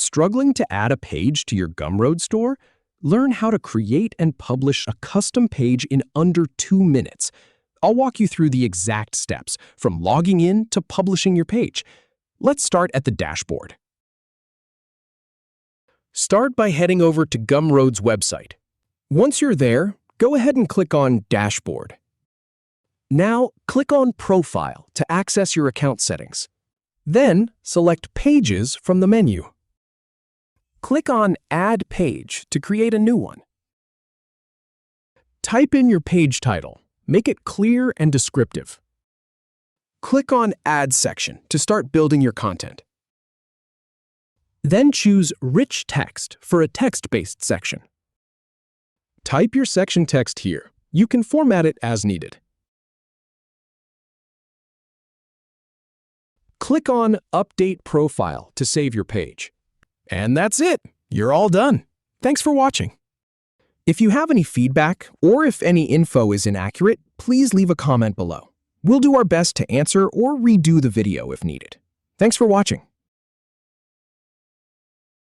Struggling to add a page to your Gumroad store? Learn how to create and publish a custom page in under 2 minutes. I'll walk you through the exact steps, from logging in to publishing your page. Let's start at the dashboard. Start by heading over to Gumroad's website. Once you're there, go ahead and click on Dashboard. Now, click on Profile to access your account settings. Then, select Pages from the menu. Click on Add Page to create a new one. Type in your page title. Make it clear and descriptive. Click on Add section to start building your content. Then choose Rich Text for a text-based section. Type your section text here. You can format it as needed. Click on Update Profile to save your page. And that's it. You're all done. Thanks for watching. If you have any feedback or if any info is inaccurate, please leave a comment below. We'll do our best to answer or redo the video if needed. Thanks for watching.